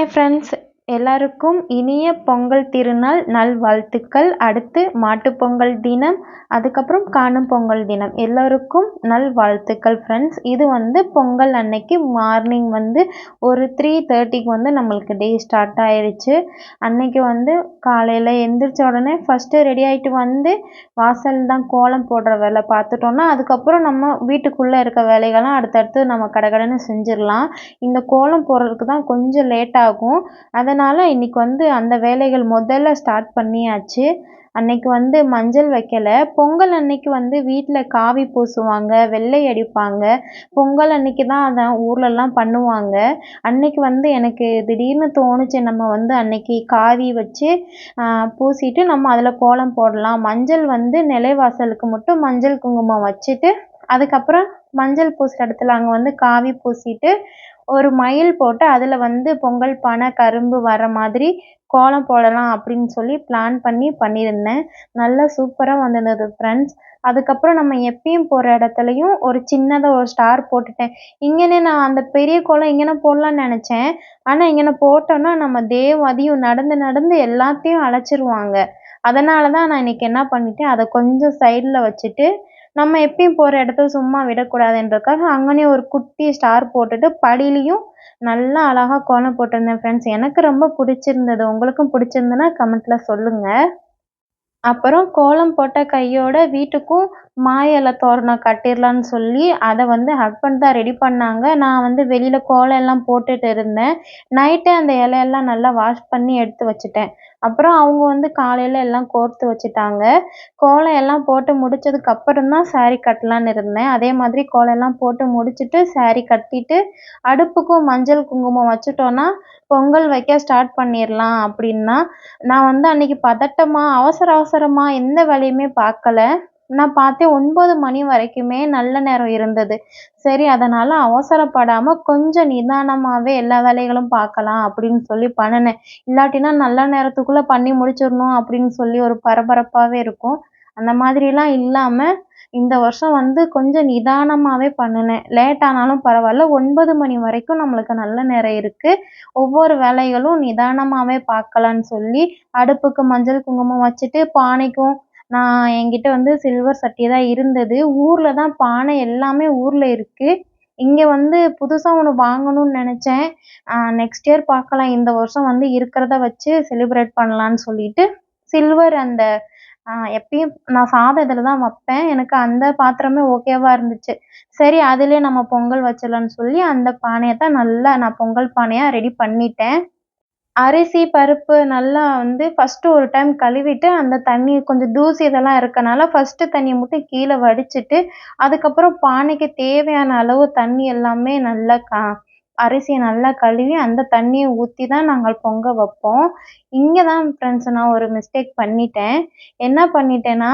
Hi friends, எல்லாருக்கும் இனிய பொங்கல் திருநாள் நல்வாழ்த்துக்கள். அடுத்து மாட்டுப்பொங்கல் தினம், அதுக்கப்புறம் காணும் பொங்கல் தினம். எல்லோருக்கும் நல்வாழ்த்துக்கள் ஃப்ரெண்ட்ஸ். இது பொங்கல் அன்னைக்கு மார்னிங் ஒரு 3:30க்கு நம்மளுக்கு டே ஸ்டார்ட் ஆயிடுச்சு. அன்னைக்கு காலையில் எந்திரிச்ச உடனே ஃபஸ்ட்டு ரெடி ஆகிட்டு வாசல் தான் கோலம் போடுற வேலை பார்த்துட்டோன்னா, அதுக்கப்புறம் நம்ம வீட்டுக்குள்ளே இருக்க வேலைகள்லாம் அடுத்தடுத்து நம்ம கடகடன்னு செஞ்சிடலாம். இந்த கோலம் போடுறதுக்கு தான் கொஞ்சம் லேட் ஆகும். அதனால் இன்றைக்கி அந்த வேலைகள் முதல்ல ஸ்டார்ட் பண்ணியாச்சு. அன்னைக்கு மஞ்சள் வைக்கல. பொங்கல் அன்னைக்கு வீட்டில் காவி பூசுவாங்க, வெள்ளை அடிப்பாங்க. பொங்கல் அன்னைக்கு தான் அதை ஊர்லெலாம் பண்ணுவாங்க. அன்னைக்கு எனக்கு திடீர்னு தோணுச்சு, நம்ம அன்னைக்கு காவி வச்சு பூசிட்டு நம்ம அதில் கோலம் போடலாம். மஞ்சள் நிலைவாசலுக்கு மட்டும் மஞ்சள் குங்குமம் வச்சுட்டு, அதுக்கப்புறம் மஞ்சள் பூசுகிற இடத்துல அங்கே காவி பூசிட்டு ஒரு மயில் போட்டு அதில் பொங்கல் பானை கரும்பு வர மாதிரி கோலம் போடலாம் அப்படின்னு சொல்லி பிளான் பண்ணியிருந்தேன். நல்லா சூப்பராக வந்திருந்தது ஃப்ரெண்ட்ஸ். அதுக்கப்புறம் நம்ம எப்பயும் போகிற இடத்துலையும் ஒரு சின்னதாக ஒரு ஸ்டார் போட்டுட்டேன். இங்கேனே நான் அந்த பெரிய கோலம் இங்கேன போடலான்னு நினச்சேன். ஆனால் இங்கேன போட்டோன்னா நம்ம தேவாதியும் நடந்து நடந்து எல்லாத்தையும் அழைச்சிருவாங்க. அதனால தான் நான் இன்றைக்கி என்ன பண்ணிட்டேன், அதை கொஞ்சம் சைடில் வச்சுட்டு நம்ம எப்பயும் போகிற இடத்துல சும்மா விடக்கூடாதுன்றதுக்காக அங்கனே ஒரு குட்டி ஸ்டார் போட்டுட்டு படியிலையும் நல்லா அழகாக கோலம் போட்டிருந்தேன் ஃப்ரெண்ட்ஸ். எனக்கு ரொம்ப பிடிச்சிருந்தது. உங்களுக்கும் பிடிச்சிருந்ததுன்னா கமெண்ட்டில் சொல்லுங்கள். அப்புறம் கோலம் போட்ட கையோட வீட்டுக்கும் மா இலை தோரணம் கட்டிடலான்னு சொல்லி அதை ஹஸ்பண்ட் தான் ரெடி பண்ணாங்க. நான் வெளியில் கோலம் எல்லாம் போட்டுட்டு இருந்தேன். நைட்டே அந்த இலையெல்லாம் நல்லா வாஷ் பண்ணி எடுத்து வச்சுட்டேன். அப்புறம் அவங்க காலையில் எல்லாம் கோர்த்து வச்சுட்டாங்க. கோலம் எல்லாம் போட்டு முடிச்சதுக்கப்புறம் தான் சாரீ கட்டலான்னு இருந்தேன். அதே மாதிரி கோலம் எல்லாம் போட்டு முடிச்சுட்டு சாரீ கட்டிட்டு அடுப்புக்கும் மஞ்சள் குங்குமம் வச்சுட்டோன்னா பொங்கல் வைக்க ஸ்டார்ட் பண்ணிடலாம் அப்படின்னா, நான் அன்னைக்கு பதட்டமாக அவசர அவசரமாக எந்த வேலையுமே பார்க்கல. நான் பார்த்தேன் 9 மணி வரைக்குமே நல்ல நேரம் இருந்தது. சரி, அதனால் அவசரப்படாமல் கொஞ்சம் நிதானமாகவே எல்லா வேலைகளும் பார்க்கலாம் அப்படின்னு சொல்லி பண்ணினேன். இல்லாட்டினா நல்ல நேரத்துக்குள்ளே பண்ணி முடிச்சிடணும் அப்படின்னு சொல்லி ஒரு பரபரப்பாகவே இருக்கும். அந்த மாதிரிலாம் இல்லாமல் இந்த வருஷம் கொஞ்சம் நிதானமாகவே பண்ணினேன். லேட் ஆனாலும் பரவாயில்ல, 9 மணி வரைக்கும் நம்மளுக்கு நல்ல நேரம் இருக்குது. ஒவ்வொரு வேலைகளும் நிதானமாகவே பார்க்கலான்னு சொல்லி அடுப்புக்கு மஞ்சள் குங்குமம் வச்சுட்டு பானைக்கும் நான் என்கிட்ட சில்வர் சட்டி தான் இருந்தது. ஊரில் தான் பானை எல்லாமே ஊரில் இருக்குது. இங்கே புதுசாக ஒன்று வாங்கணும்னு நினச்சேன். நெக்ஸ்ட் இயர் பார்க்கலாம். இந்த வருஷம் இருக்கிறத வச்சு செலிப்ரேட் பண்ணலான்னு சொல்லிட்டு சில்வர் அந்த எப்பயும் நான் சாதம் இதில் தான் வைப்பேன். எனக்கு அந்த பாத்திரமே ஓகேவாக இருந்துச்சு. சரி, அதிலே நம்ம பொங்கல் வச்சிடலான்னு சொல்லி அந்த பானையை தான் நல்லா நான் பொங்கல் பானையாக ரெடி பண்ணிட்டேன். அரிசி பருப்பு நல்லா ஃபஸ்ட்டு ஒரு டைம் கழுவிட்டு அந்த தண்ணி கொஞ்சம் தூசி இதெல்லாம் இருக்கனால ஃபஸ்ட்டு தண்ணியை மட்டும் கீழே வடிச்சிட்டு, அதுக்கப்புறம் பானைக்கு தேவையான அளவு தண்ணி எல்லாமே நல்லா அரிசியை நல்லா கழுவி அந்த தண்ணியை ஊற்றி தான் நாங்கள் பொங்க வைப்போம். இங்கே தான் ஃப்ரெண்ட்ஸ் நான் ஒரு மிஸ்டேக் பண்ணிட்டேன். என்ன பண்ணிட்டேன்னா,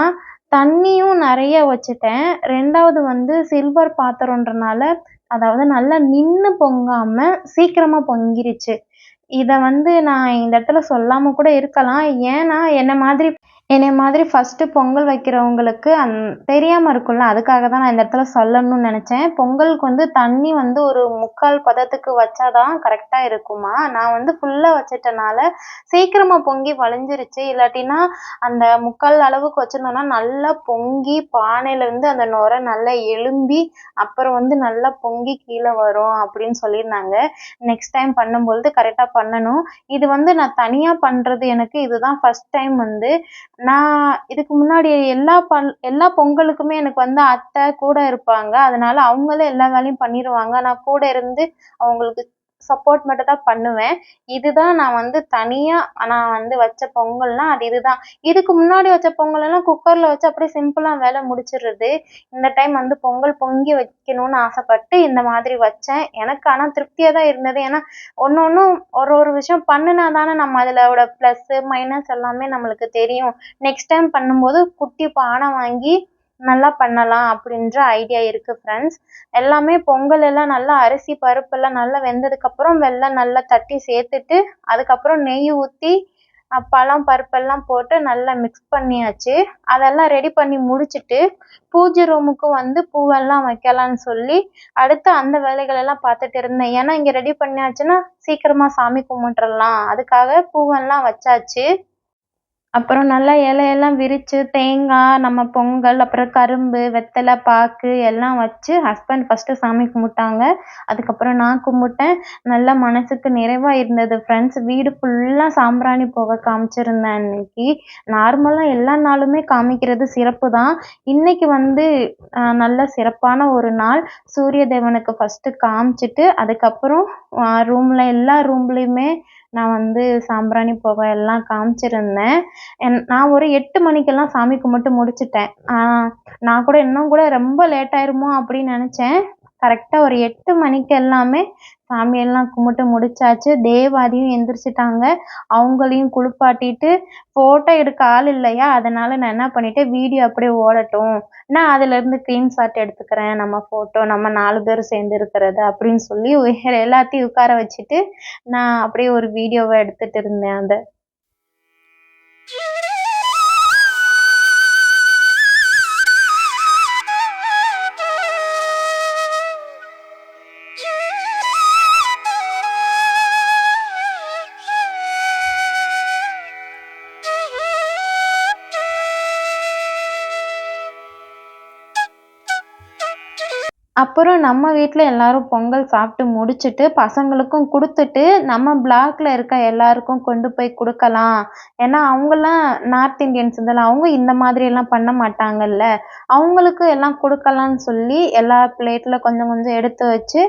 தண்ணியும் நிறைய வச்சுட்டேன். 2வது சில்வர் பாத்திரன்றனால அதாவது நல்லா நின்று பொங்காமல் சீக்கிரமாக பொங்கிருச்சு. இதை நான் இந்த இடத்துல சொல்லாமல் கூட இருக்கலாம். ஏன்னா என்னை மாதிரி ஃபஸ்ட்டு பொங்கல் வைக்கிறவங்களுக்கு தெரியாமல் இருக்கும்ல, அதுக்காக தான் நான் இந்த இடத்துல சொல்லணும்னு நினச்சேன். பொங்கலுக்கு தண்ணி ஒரு 3/4 பதத்துக்கு வச்சா தான் கரெக்டாக இருக்குமா. நான் ஃபுல்லாக வச்சிட்டனால சீக்கிரமாக பொங்கி வழிஞ்சிருச்சு. இல்லாட்டினா அந்த 3/4 அளவுக்கு வச்சுருந்தோன்னா நல்லா பொங்கி பானையிலேருந்து அந்த நுரை நல்லா எழும்பி அப்புறம் நல்லா பொங்கி கீழே வரும் அப்படின்னு சொல்லியிருந்தாங்க. நெக்ஸ்ட் டைம் பண்ணும்பொழுது கரெக்டாக பண்ணணும். இது நான் தனியாக பண்ணுறது, எனக்கு இதுதான் ஃபஸ்ட் டைம். நான் இதுக்கு முன்னாடி எல்லா பொங்கலுக்குமே எனக்கு அத்தை கூட இருப்பாங்க. அதனால அவங்களே எல்லா வேலையும் பண்ணிடுவாங்க. நான் கூட இருந்து அவங்களுக்கு சப்போர்ட் மட்டும் தான் பண்ணுவேன். இதுதான் நான் தனியாக நான் வச்ச பொங்கல்னா அது இதுதான். இதுக்கு முன்னாடி வச்ச பொங்கலெல்லாம் குக்கரில் வச்சு அப்படியே சிம்பிளாக வேலை முடிச்சிடுறது. இந்த டைம் பொங்கல் பொங்கி வைக்கணும்னு ஆசைப்பட்டு இந்த மாதிரி வச்சேன். எனக்கு ஆனால் திருப்தியாக தான் இருந்தது. ஏன்னா ஒன்றும் ஒரு விஷயம் பண்ணினா தானே நம்ம அதிலோட ப்ளஸ்ஸு மைனஸ் எல்லாமே நம்மளுக்கு தெரியும். நெக்ஸ்ட் டைம் பண்ணும்போது குட்டி பானை வாங்கி நல்லா பண்ணலாம் அப்படின்ற ஐடியா இருக்குது ஃப்ரெண்ட்ஸ். எல்லாமே பொங்கல் எல்லாம் நல்லா அரிசி பருப்பெல்லாம் நல்லா வெந்ததுக்கப்புறம் வெல்லம் நல்லா தட்டி சேர்த்துட்டு அதுக்கப்புறம் நெய் ஊற்றி பழம் பருப்பெல்லாம் போட்டு நல்லா மிக்ஸ் பண்ணியாச்சு. அதெல்லாம் ரெடி பண்ணி முடிச்சுட்டு பூஜை ரூமுக்கு வந்து பூவெல்லாம் வைக்கலான்னு சொல்லி அடுத்து அந்த வேலைகளெல்லாம் பார்த்துட்டு இருந்தேன். ஏன்னா இங்கே ரெடி பண்ணியாச்சுன்னா சீக்கிரமாக சாமி கும்பிட்டுறலாம், அதுக்காக பூவெல்லாம் வச்சாச்சு. அப்புறம் நல்லா இலையெல்லாம் விரிச்சு தேங்காய், நம்ம பொங்கல், அப்புறம் கரும்பு, வெத்தலை, பாக்கு எல்லாம் வச்சு ஹஸ்பண்ட் ஃபஸ்ட்டு சாமி கும்பிட்டாங்க. அதுக்கப்புறம் நான் கும்பிட்டேன். நல்லா மனசுக்கு நிறைவா இருந்தது ஃப்ரெண்ட்ஸ். வீடு ஃபுல்லாக சாம்பிராணி புகை காமிச்சிருந்தேன் அன்னைக்கு. நார்மலாக எல்லா நாளுமே காமிக்கிறது சிறப்பு தான். இன்னைக்கு வந்து நல்ல சிறப்பான ஒரு நாள். சூரிய தேவனுக்கு ஃபஸ்ட்டு காமிச்சிட்டு அதுக்கப்புறம் எல்லா ரூம்லேயுமே நான் வந்து சாம்பிராணி புகை எல்லாம் காமிச்சிருந்தேன். நான் ஒரு 8 மணிக்கெல்லாம் சாமி கும்பிட்டு முடிச்சுட்டேன். நான் கூட இன்னும் கூட ரொம்ப லேட் ஆயிருமோ அப்படின்னு நினச்சேன். கரெக்டாக ஒரு 8 மணிக்கு எல்லாமே சாமியெல்லாம் கும்பிட்டு முடிச்சாச்சு. தேவாதியும் எந்திரிச்சிட்டாங்க. அவங்களையும் குளிப்பாட்டிட்டு ஃபோட்டோ எடுக்க ஆள் இல்லையா, அதனால நான் என்ன பண்ணிட்டேன், வீடியோ அப்படியே ஓடட்டும், நான் அதுலேருந்து ஸ்க்ரீன்ஷாட் எடுத்துக்கிறேன், நம்ம ஃபோட்டோ நம்ம 4 பேரும் சேர்ந்து இருக்கிறது அப்படின்னு சொல்லி எல்லாத்தையும் உட்கார வச்சுட்டு நான் அப்படியே ஒரு வீடியோவை எடுத்துட்டு இருந்தேன் அதை. அப்புறம் நம்ம வீட்டில் எல்லோரும் பொங்கல் சாப்பிட்டு முடிச்சுட்டு பசங்களுக்கும் கொடுத்துட்டு நம்ம பிளாக்ல இருக்க எல்லாருக்கும் கொண்டு போய் கொடுக்கலாம். ஏன்னா அவங்களாம் நார்த் இந்தியன்ஸ் இதெல்லாம் அவங்க இந்த மாதிரியெல்லாம் பண்ண மாட்டாங்கல்ல, அவங்களுக்கு எல்லாம் கொடுக்கலான்னு சொல்லி எல்லா பிளேட்டில் கொஞ்சம் கொஞ்சம் எடுத்து வச்சு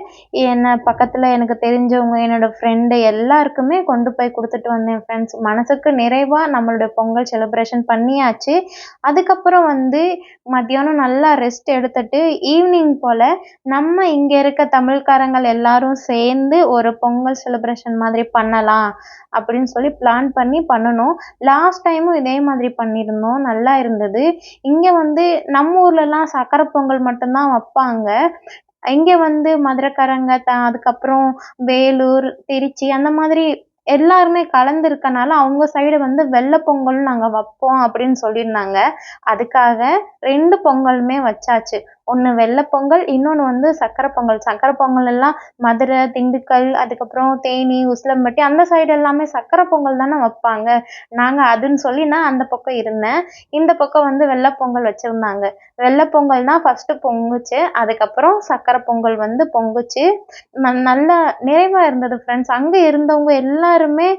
என்ன பக்கத்தில் எனக்கு தெரிஞ்சவங்க என்னோடய ஃப்ரெண்டு எல்லாருக்குமே கொண்டு போய் கொடுத்துட்டு வந்தேன் ஃப்ரெண்ட்ஸ். மனசுக்கு நிறைவாக நம்மளுடைய பொங்கல் செலிப்ரேஷன் பண்ணியாச்சு. அதுக்கப்புறம் வந்து மத்தியானம் நல்லா ரெஸ்ட் எடுத்துட்டு ஈவினிங் போல் நம்ம இங்க இருக்க தமிழ்காரங்கள் எல்லாரும் சேர்ந்து ஒரு பொங்கல் செலிப்ரேஷன் மாதிரி பண்ணலாம் அப்படின்னு சொல்லி பிளான் பண்ணி பண்ணணும். லாஸ்ட் டைமும் இதே மாதிரி பண்ணியிருந்தோம், நல்லா இருந்தது. இங்க வந்து நம்ம ஊர்லலாம் சக்கரை பொங்கல் மட்டும்தான் வைப்பாங்க. இங்க வந்து மதுரைக்காரங்க அதுக்கப்புறம் வேலூர், திருச்சி அந்த மாதிரி எல்லாருமே கலந்துருக்கனால அவங்க சைடு வந்து வெள்ளை பொங்கலும் நாங்கள் வைப்போம் அப்படின்னு சொல்லியிருந்தாங்க. அதுக்காக 2 பொங்கலுமே வச்சாச்சு. ஒன்று வெள்ளை பொங்கல், இன்னொன்று வந்து சக்கரை பொங்கல். சக்கரை பொங்கல் எல்லாம் மதுரை, திண்டுக்கல், அதுக்கப்புறம் தேனி, உசிலம்பட்டி அந்த சைடு எல்லாமே சக்கரை பொங்கல் தானே வைப்பாங்க. நாங்கள் அதுன்னு சொல்லி நான் அந்த பக்கம் இருந்தேன். இந்த பக்கம் வந்து வெள்ளை பொங்கல் வச்சுருந்தாங்க. வெள்ளை பொங்கல் தான் ஃபஸ்ட்டு பொங்குச்சு. அதுக்கப்புறம் சக்கரை பொங்கல் வந்து பொங்குச்சு. நல்ல நிறைவாக இருந்தது ஃப்ரெண்ட்ஸ். அங்கே இருந்தவங்க எல்லாருமே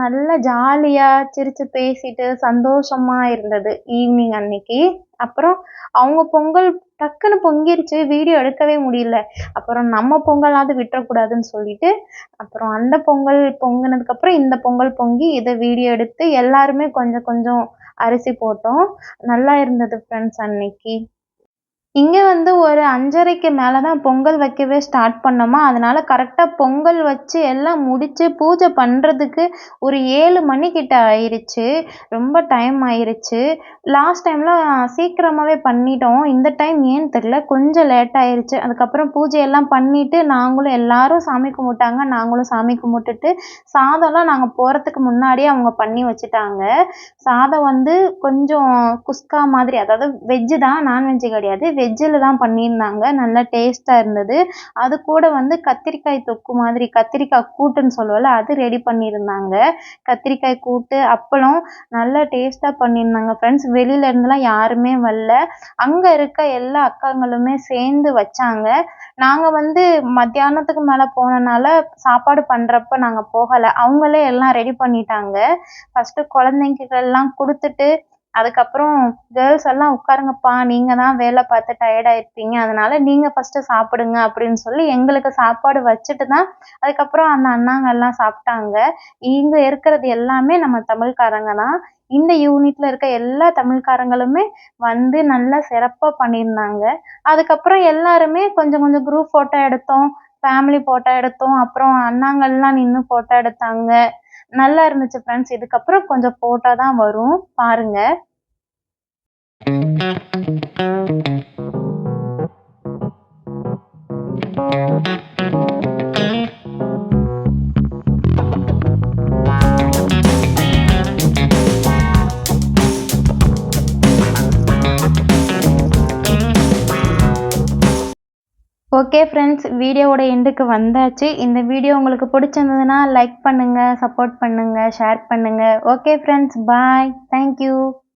நல்லா ஜாலியாக சிரித்து பேசிட்டு சந்தோஷமாக இருந்தது ஈவினிங் அன்னைக்கு. அப்புறம் அவங்க பொங்கல் டக்குன்னு பொங்கிருச்சு, வீடியோ எடுக்கவே முடியல. அப்புறம் நம்ம பொங்கலாவது விட்டுறக்கூடாதுன்னு சொல்லிட்டு அப்புறம் அந்த பொங்கல் பொங்கினதுக்கப்புறம் இந்த பொங்கல் பொங்கி இதை வீடியோ எடுத்து எல்லாருமே கொஞ்சம் கொஞ்சம் அரிசி போட்டோம். நல்லா இருந்தது ஃப்ரெண்ட்ஸ் அன்னைக்கு. இங்கே வந்து ஒரு 5:30க்கு மேலே தான் பொங்கல் வைக்கவே ஸ்டார்ட் பண்ணோமா, அதனால் கரெக்டாக பொங்கல் வச்சு எல்லாம் முடித்து பூஜை பண்ணுறதுக்கு ஒரு 7 மணிக்கிட்ட ஆயிடுச்சு. ரொம்ப டைம் ஆயிடுச்சு. லாஸ்ட் டைம்லாம் சீக்கிரமாகவே பண்ணிட்டோம். இந்த டைம் ஏன்னு தெரில, கொஞ்சம் லேட் ஆயிடுச்சு. அதுக்கப்புறம் பூஜையெல்லாம் பண்ணிவிட்டு நாங்களும் எல்லாரும் சாமி கும்பிட்டாங்க. நாங்களும் சாமி கும்பிட்டுட்டு சாதம்லாம் நாங்கள் போகிறதுக்கு முன்னாடியே அவங்க பண்ணி வச்சுட்டாங்க. சாதம் வந்து கொஞ்சம் குஸ்கா மாதிரி, அதாவது வெஜ்ஜு தான், நான்வெஜ்ஜு கிடையாது. வெஜ்ஜில் தான் பண்ணியிருந்தாங்க. நல்லா டேஸ்ட்டாக இருந்தது. அது கூட வந்து கத்திரிக்காய் தொக்கு மாதிரி, கத்திரிக்காய் கூட்டுன்னு சொல்லுவோம்ல, அது ரெடி பண்ணியிருந்தாங்க. கத்திரிக்காய் கூட்டு, அப்பளம் நல்லா டேஸ்ட்டாக பண்ணியிருந்தாங்க ஃப்ரெண்ட்ஸ். வெளியிலேருந்துலாம் யாருமே வரல. அங்கே இருக்க எல்லா அக்காங்களுமே சேர்ந்து வச்சாங்க. நாங்கள் வந்து மத்தியானத்துக்கு மேலே போனனால சாப்பாடு பண்ணுறப்ப நாங்கள் போகலை. அவங்களே எல்லாம் ரெடி பண்ணிட்டாங்க. ஃபஸ்ட்டு குழந்தைங்களுக்கெல்லாம் கொடுத்துட்டு அதுக்கப்புறம் கேர்ள்ஸ் எல்லாம் உட்காருங்கப்பா, நீங்கள் தான் வேலை பார்த்து டயர்டாயிருப்பீங்க, அதனால நீங்கள் ஃபஸ்ட்டு சாப்பிடுங்க அப்படின்னு சொல்லி எங்களுக்கு சாப்பாடு வச்சுட்டு தான் அதுக்கப்புறம் அந்த அண்ணாங்கெல்லாம் சாப்பிட்டாங்க. இங்கே இருக்கிறது எல்லாமே நம்ம தமிழ்காரங்க தான். இந்த யூனிட்டில் இருக்க எல்லா தமிழ்காரங்களுமே வந்து நல்லா சிறப்பாக பண்ணியிருந்தாங்க. அதுக்கப்புறம் எல்லாருமே கொஞ்சம் கொஞ்சம் குரூப் ஃபோட்டோ எடுத்தோம், ஃபேமிலி ஃபோட்டோ எடுத்தோம், அப்புறம் அண்ணாங்கள்லாம் நின்று ஃபோட்டோ எடுத்தாங்க. நல்லா இருந்துச்சு ஃப்ரெண்ட்ஸ். இதுக்கப்புறம் கொஞ்சம் ஃபோட்டோ தான் வரும், பாருங்க. ஓகே ஃப்ரெண்ட்ஸ், வீடியோவோட எண்டுக்கு வந்தாச்சு. இந்த வீடியோ உங்களுக்கு பிடிச்சிருந்ததுன்னா லைக் பண்ணுங்கள், சப்போர்ட் பண்ணுங்கள், ஷேர் பண்ணுங்கள். ஓகே ஃப்ரெண்ட்ஸ், பாய். தேங்க்யூ.